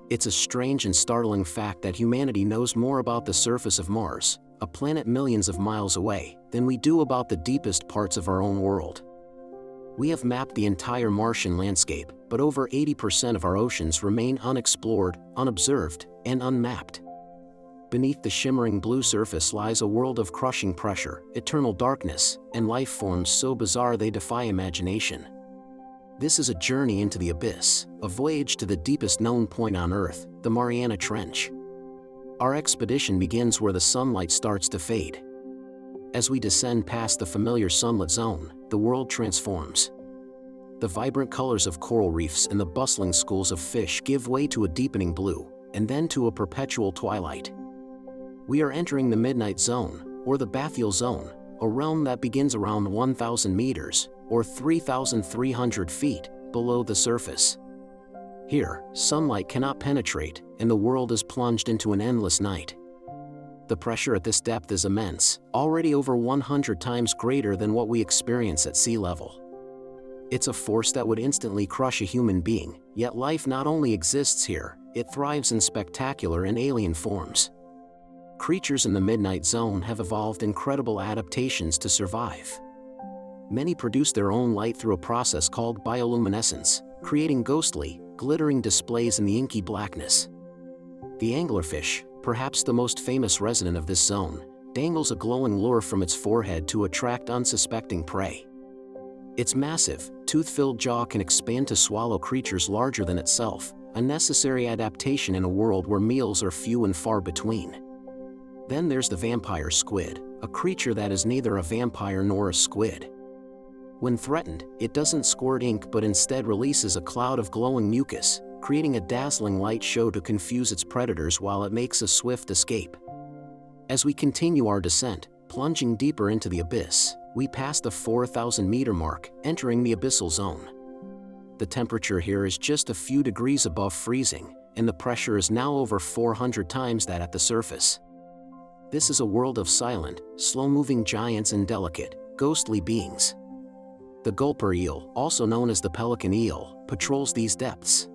It's a strange and startling fact that humanity knows more about the surface of Mars, a planet millions of miles away, than we do about the deepest parts of our own world. We have mapped the entire Martian landscape, but over 80% of our oceans remain unexplored, unobserved, and unmapped. Beneath the shimmering blue surface lies a world of crushing pressure, eternal darkness, and life forms so bizarre they defy imagination. This is a journey into the abyss, a voyage to the deepest known point on Earth, the Mariana Trench. Our expedition begins where the sunlight starts to fade. As we descend past the familiar sunlit zone, the world transforms. The vibrant colors of coral reefs and the bustling schools of fish give way to a deepening blue, and then to a perpetual twilight. We are entering the midnight zone, or the bathyal zone, a realm that begins around 1,000 meters, or 3,300 feet, below the surface. Here, sunlight cannot penetrate, and the world is plunged into an endless night. The pressure at this depth is immense, already over 100 times greater than what we experience at sea level. It's a force that would instantly crush a human being, yet life not only exists here, it thrives in spectacular and alien forms. Creatures in the midnight zone have evolved incredible adaptations to survive. Many produce their own light through a process called bioluminescence, creating ghostly, glittering displays in the inky blackness. The anglerfish, perhaps the most famous resident of this zone, dangles a glowing lure from its forehead to attract unsuspecting prey. Its massive, tooth-filled jaw can expand to swallow creatures larger than itself, a necessary adaptation in a world where meals are few and far between. Then there's the vampire squid, a creature that is neither a vampire nor a squid. When threatened, it doesn't squirt ink but instead releases a cloud of glowing mucus, creating a dazzling light show to confuse its predators while it makes a swift escape. As we continue our descent, plunging deeper into the abyss, we pass the 4,000-meter mark, entering the abyssal zone. The temperature here is just a few degrees above freezing, and the pressure is now over 400 times that at the surface. This is a world of silent, slow-moving giants and delicate, ghostly beings. The gulper eel, also known as the pelican eel, patrols these depths.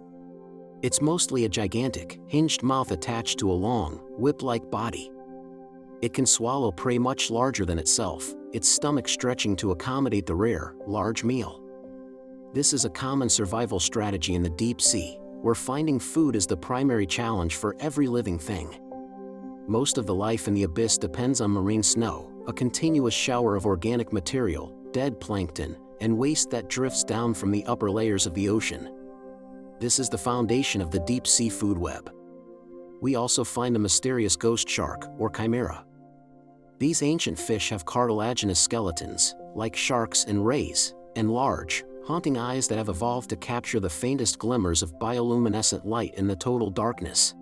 It's mostly a gigantic, hinged mouth attached to a long, whip-like body. It can swallow prey much larger than itself, its stomach stretching to accommodate the rare, large meal. This is a common survival strategy in the deep sea, where finding food is the primary challenge for every living thing. Most of the life in the abyss depends on marine snow, a continuous shower of organic material, dead plankton, and waste that drifts down from the upper layers of the ocean. This is the foundation of the deep sea food web. We also find a mysterious ghost shark, or chimera. These ancient fish have cartilaginous skeletons, like sharks and rays, and large, haunting eyes that have evolved to capture the faintest glimmers of bioluminescent light in the total darkness.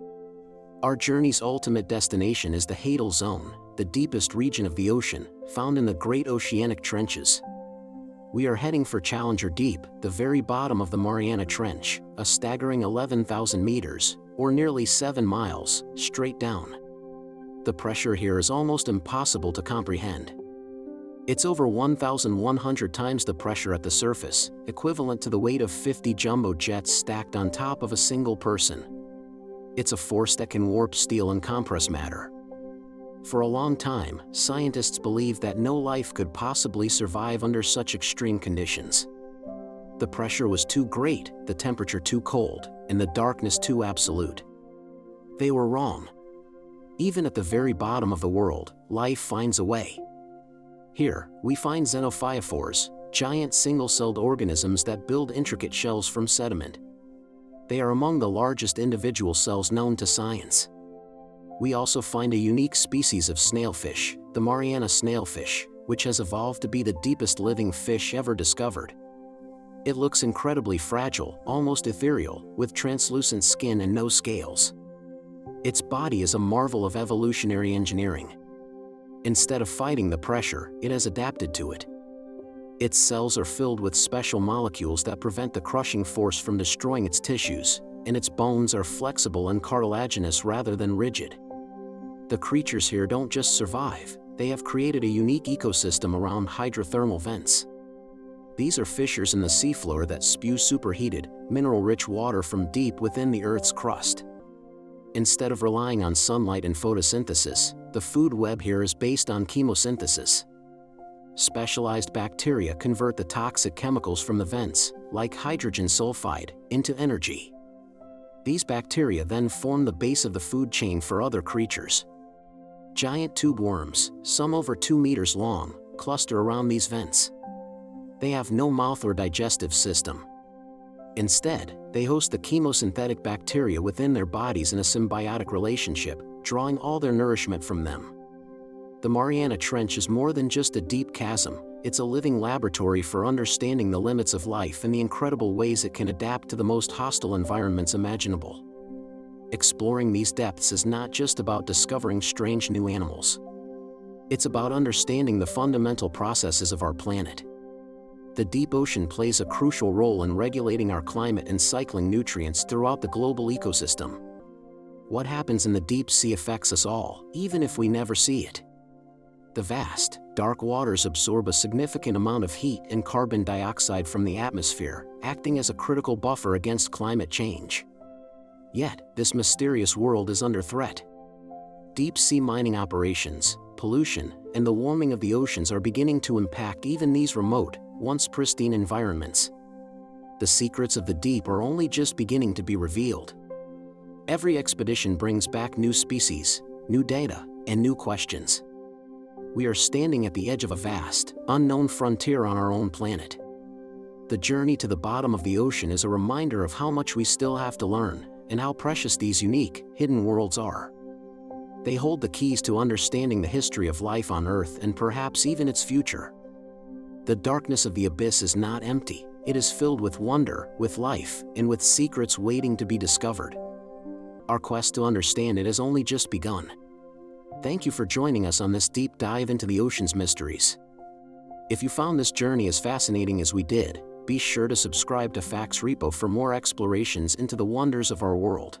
Our journey's ultimate destination is the Hadal Zone, the deepest region of the ocean, found in the Great Oceanic Trenches. We are heading for Challenger Deep, the very bottom of the Mariana Trench, a staggering 11,000 meters, or nearly 7 miles, straight down. The pressure here is almost impossible to comprehend. It's over 1,100 times the pressure at the surface, equivalent to the weight of 50 jumbo jets stacked on top of a single person. It's a force that can warp steel and compress matter. For a long time, scientists believed that no life could possibly survive under such extreme conditions. The pressure was too great, the temperature too cold, and the darkness too absolute. They were wrong. Even at the very bottom of the world, life finds a way. Here, we find xenophyophores, giant single-celled organisms that build intricate shells from sediment. They are among the largest individual cells known to science. We also find a unique species of snailfish, the Mariana snailfish, which has evolved to be the deepest living fish ever discovered. It looks incredibly fragile, almost ethereal, with translucent skin and no scales. Its body is a marvel of evolutionary engineering. Instead of fighting the pressure, it has adapted to it. Its cells are filled with special molecules that prevent the crushing force from destroying its tissues, and its bones are flexible and cartilaginous rather than rigid. The creatures here don't just survive, they have created a unique ecosystem around hydrothermal vents. These are fissures in the seafloor that spew superheated, mineral-rich water from deep within the Earth's crust. Instead of relying on sunlight and photosynthesis, the food web here is based on chemosynthesis. Specialized bacteria convert the toxic chemicals from the vents, like hydrogen sulfide, into energy. These bacteria then form the base of the food chain for other creatures. Giant tube worms, some over 2 meters long, cluster around these vents. They have no mouth or digestive system. Instead, they host the chemosynthetic bacteria within their bodies in a symbiotic relationship, drawing all their nourishment from them. The Mariana Trench is more than just a deep chasm, it's a living laboratory for understanding the limits of life and the incredible ways it can adapt to the most hostile environments imaginable. Exploring these depths is not just about discovering strange new animals. It's about understanding the fundamental processes of our planet. The deep ocean plays a crucial role in regulating our climate and cycling nutrients throughout the global ecosystem. What happens in the deep sea affects us all, even if we never see it. The vast, dark waters absorb a significant amount of heat and carbon dioxide from the atmosphere, acting as a critical buffer against climate change. Yet, this mysterious world is under threat. Deep sea mining operations, pollution, and the warming of the oceans are beginning to impact even these remote, once pristine environments. The secrets of the deep are only just beginning to be revealed. Every expedition brings back new species, new data, and new questions. We are standing at the edge of a vast, unknown frontier on our own planet. The journey to the bottom of the ocean is a reminder of how much we still have to learn, and how precious these unique, hidden worlds are. They hold the keys to understanding the history of life on Earth and perhaps even its future. The darkness of the abyss is not empty, it is filled with wonder, with life, and with secrets waiting to be discovered. Our quest to understand it has only just begun. Thank you for joining us on this deep dive into the ocean's mysteries. If you found this journey as fascinating as we did, be sure to subscribe to Facts Repo for more explorations into the wonders of our world.